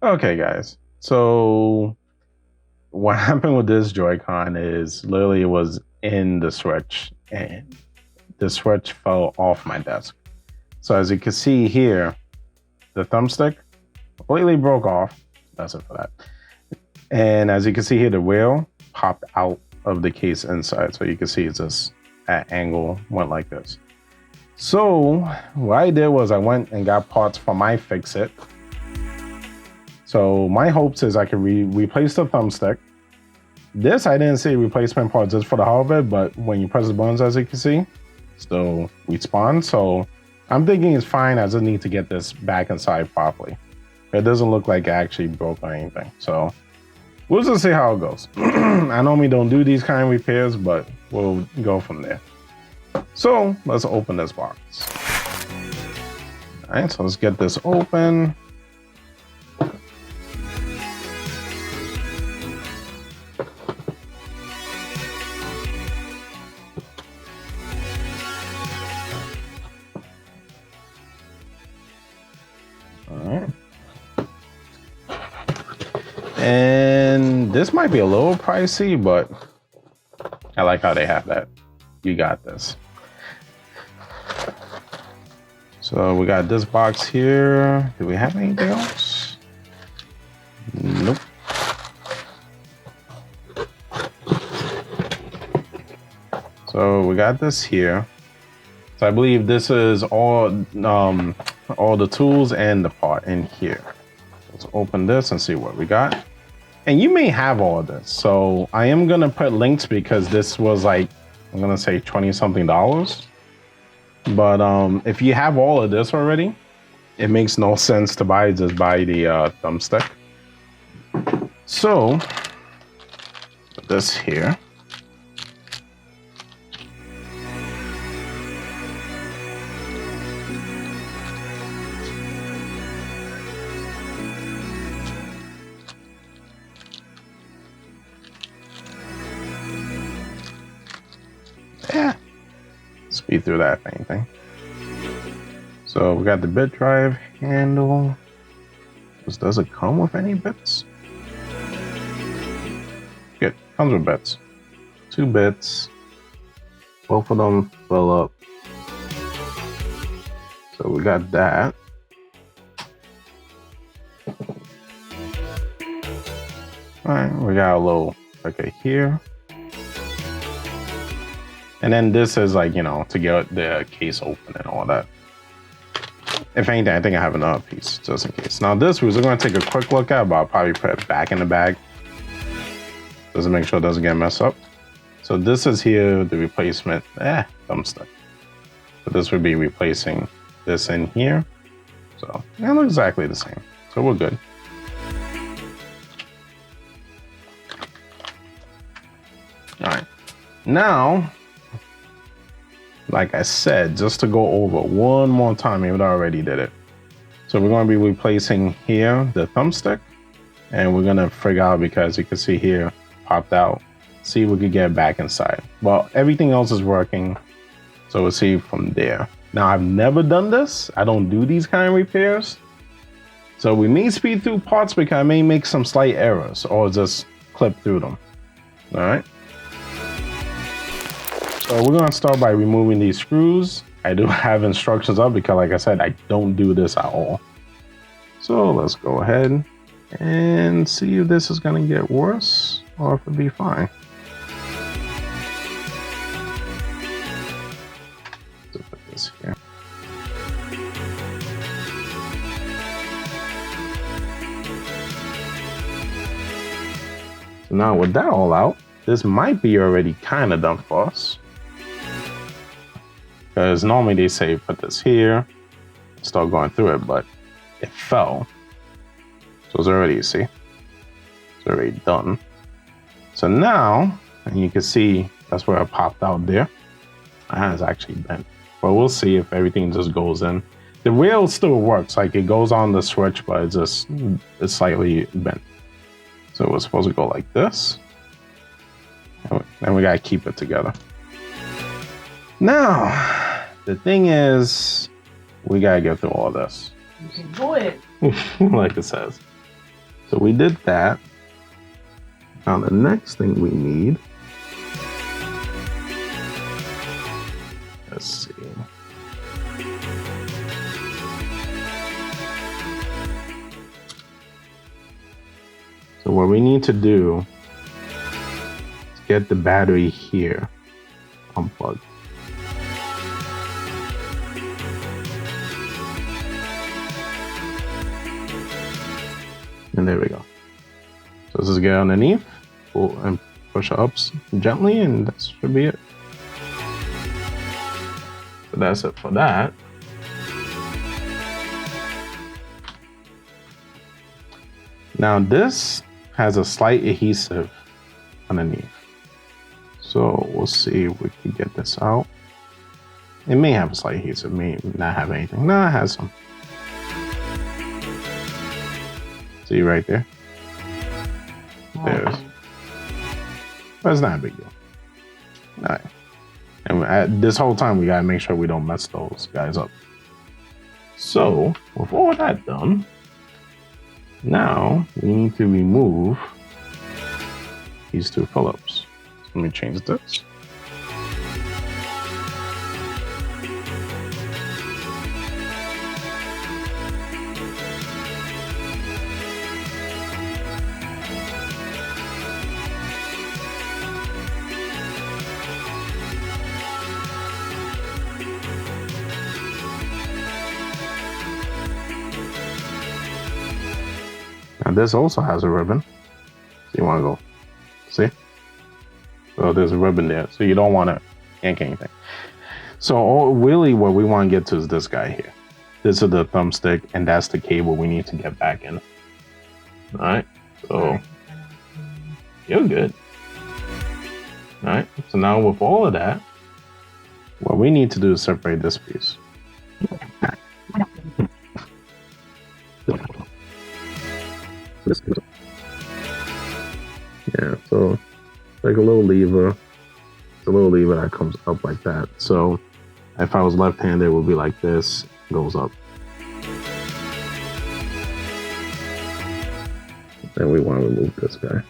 Okay, guys. So what happened with this Joy-Con is literally it was in the switch and the switch fell off my desk. So as you can see here, the thumbstick completely broke off. That's it for that. And as you can see here, the wheel popped out of the case inside. So you can see it's just at angle, went like this. So what I did was I went and got parts from iFixit. So my hopes is I can replace the thumbstick. This, I didn't see replacement parts just for the hell of it, but when you press the buttons, as you can see, still respawn. So I'm thinking it's fine. I just need to get this back inside properly. It doesn't look like it actually broke or anything. So we'll just see how it goes. I normally don't do these kind of repairs, but we'll go from there. So let's open this box. All right, so let's get this open. And this might be a little pricey, but I like how they have that. You got this. So we got this box here. Do we have anything else? Nope. So we got this here. So I believe this is all the tools and the part in here. Let's open this and see what we got. And you may have all of this. So I am gonna put links because this was like, I'm gonna say $20 something. But if you have all of this already, it makes no sense to just buy the thumbstick. So put this here. Yeah, speed through that if anything. So we got the bit drive handle. Does it come with any bits? Good, comes with bits. 2 bits. Both of them fill up. So we got that. All right, we got a little okay here. And then this is like, you know, to get the case open and all that. If anything, I think I have another piece just in case. Now this we're going to take a quick look at, but I'll probably put it back in the bag. Just to make sure it doesn't get messed up. So this is here, the replacement, thumbstick. So this would be replacing this in here. So it looks exactly the same. So we're good. All right, now, like I said, just to go over one more time, even though I already did it. So we're going to be replacing here the thumbstick, and we're going to figure out, because you can see here popped out, see if we could get back inside. Well, everything else is working, so we'll see from there. Now I've never done this. I don't do these kind of repairs, so we may speed through parts because I may make some slight errors or just clip through them. All right. So we're gonna start by removing these screws. I do have instructions up because, like I said, I don't do this at all. So let's go ahead and see if this is gonna get worse or if it'll be fine. Let's put this here. So now with that all out, this might be already kind of done for us. Because normally they say put this here, start going through it, but it fell. So it's already, you see, it's already done. So now, and you can see that's where it popped out there. My hand's actually bent, but we'll see if everything just goes in. The wheel still works, like it goes on the switch, but it's slightly bent. So we're supposed to go like this. And we gotta keep it together. Now, the thing is, we gotta get through all this. You can do it. Like it says. So we did that. Now the next thing we need, let's see. So what we need to do is get the battery here unplugged. And there we go. So let's just get underneath, pull and push it up gently, and that should be it. So that's it for that. Now this has a slight adhesive underneath. So we'll see if we can get this out. It may have a slight adhesive, may not have anything. No, it has some. See right there? There's. But it's not a big deal. All right. And this whole time we gotta make sure we don't mess those guys up. So with all that done, now we need to remove these two Phillips. So let me change this. Now this also has a ribbon. So you want to go, see? So there's a ribbon there. So you don't want to yank anything. So really what we want to get to is this guy here. This is the thumbstick, and that's the cable we need to get back in. All right, so you're good. All right, so now with all of that, what we need to do is separate this piece. Yeah, so like a little lever. It's a little lever that comes up like that. So if I was left-handed, it would be like this, goes up. Then we want to remove this guy.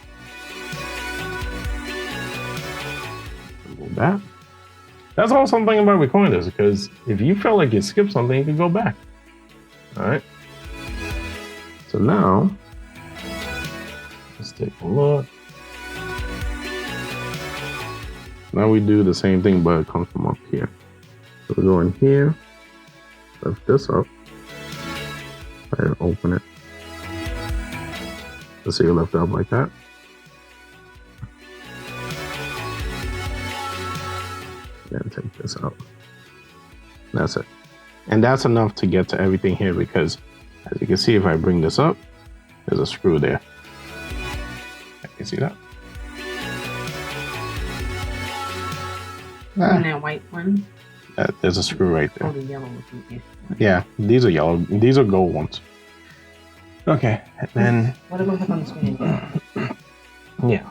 Remove that. That's also something about recording this, because if you feel like you skipped something, you can go back. All right. So now, let's take a look. Now we do the same thing, but it comes from up here. So we go in here, lift this up, try to open it. Let's see, you lift it up like that. And take this out. That's it. And that's enough to get to everything here, because as you can see, if I bring this up, there's a screw there. You see that? And that white one? There's a screw right there. Oh, the yellow one. Yeah, these are yellow. These are gold ones. Okay, and then... What about the on the screen? Yeah,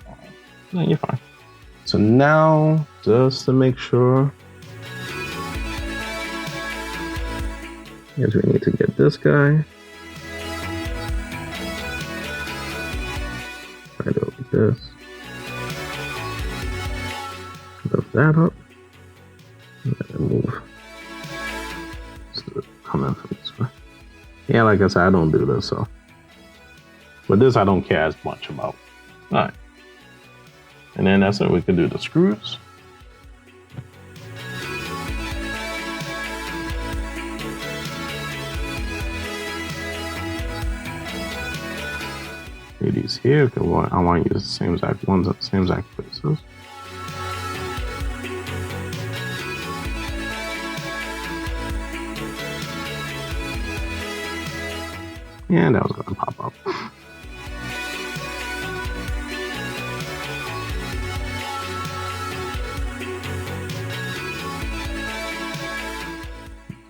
no, you're fine. So now, just to make sure, yes, we need to get this guy. Try to open this. Lift that up. And then move. Come in from this way. Yeah, like I said, I don't do this, so. But this I don't care as much about. Alright. And then that's it. We can do the screws. These here, okay, well, I want to use the same exact ones at the same exact places. Yeah, that was going to pop up.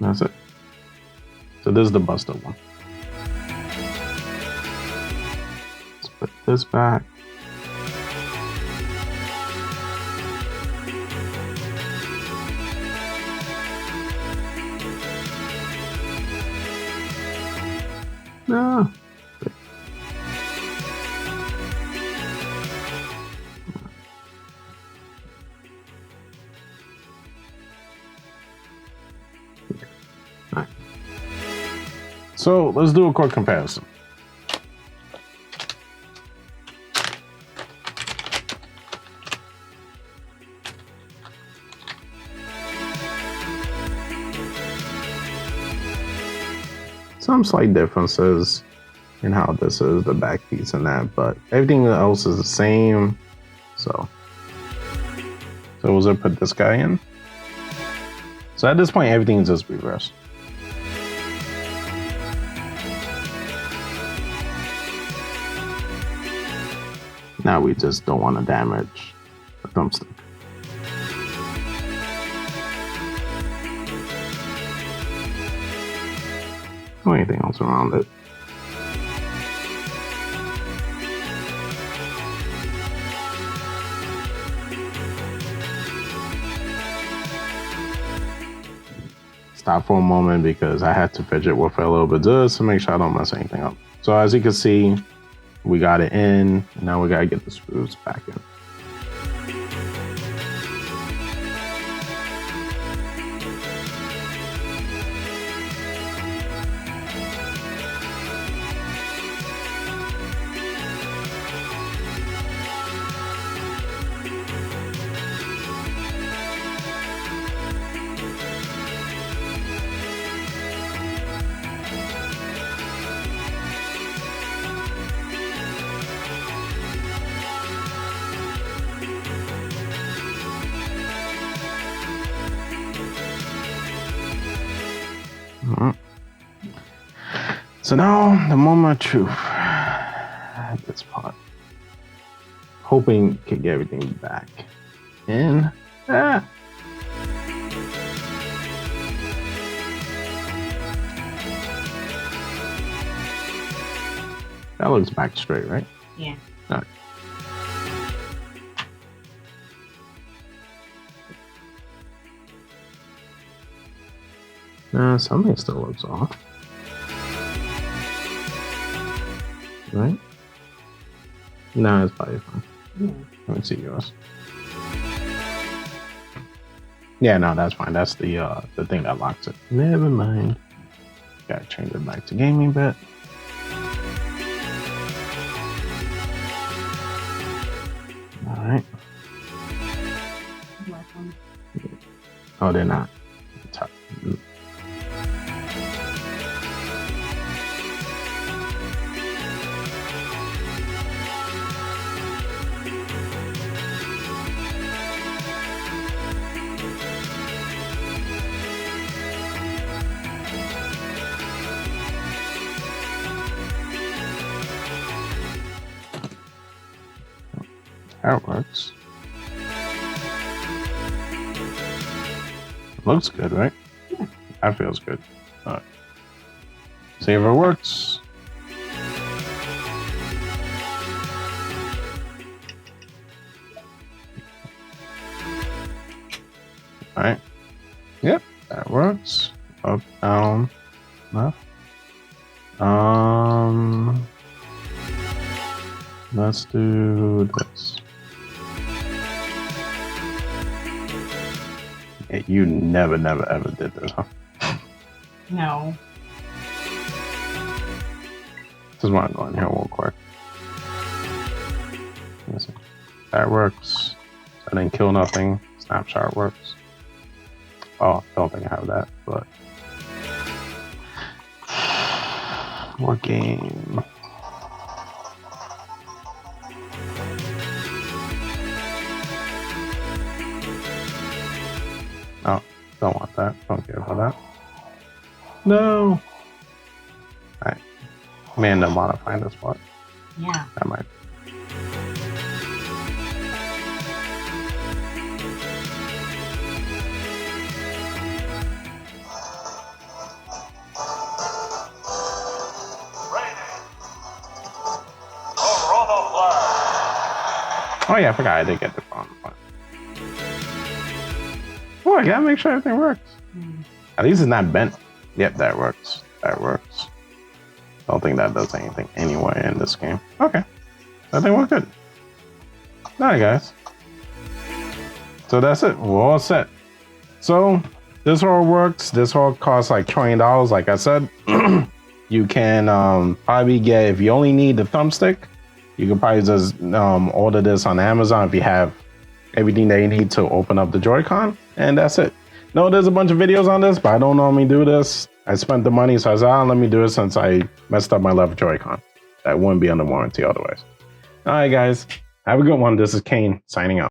That's it. So this is the busted one. Let's put this back. No. So let's do a quick comparison. Some slight differences in how this is, the back piece and that, but everything else is the same. So we'll put this guy in. So at this point, everything is just reversed. Now we just don't want to damage the thumbstick. Or anything else around it. Stop for a moment because I had to fidget with it a little bit just to make sure I don't mess anything up. So as you can see, we got it in. Now we gotta get the screws back in. So now the moment of truth at this part. Hoping to get everything back in. That looks back straight, right? Yeah. All right. Something still looks off. Right? No, it's probably fine. Yeah. Let me see yours. Yeah, no, that's fine. That's the thing that locks it. Never mind. Gotta change it back to gaming bit. All right. Oh, they're not. Top. That works. Looks good, right? Yeah. That feels good. All right. See if it works. All right. Yep, that works. Up, down, left. Let's do this. Yeah, you never ever did this, huh? No. Just want to go in here real quick. Listen, that works. I didn't kill nothing. Snapshot works. Oh, I don't think I have that, but what game? Oh, don't want that. Don't care for that. No. Alright. Man, don't modify this part. Yeah. That might. Oh yeah, I forgot I did get the phone. Oh, I gotta make sure everything works. At least it's not bent. Yep, that works. That works. Don't think that does anything anyway in this game. Okay, I think we're good. Alright, guys. So that's it. We're all set. So this all works. This all costs like $20, like I said. You can probably get, if you only need the thumbstick, you can probably just order this on Amazon if you have everything that you need to open up the Joy-Con, and that's it. No, there's a bunch of videos on this, but I don't normally do this. I spent the money, so I said, let me do it since I messed up my left Joy-Con. That wouldn't be under warranty otherwise. All right, guys. Have a good one. This is Kane signing out.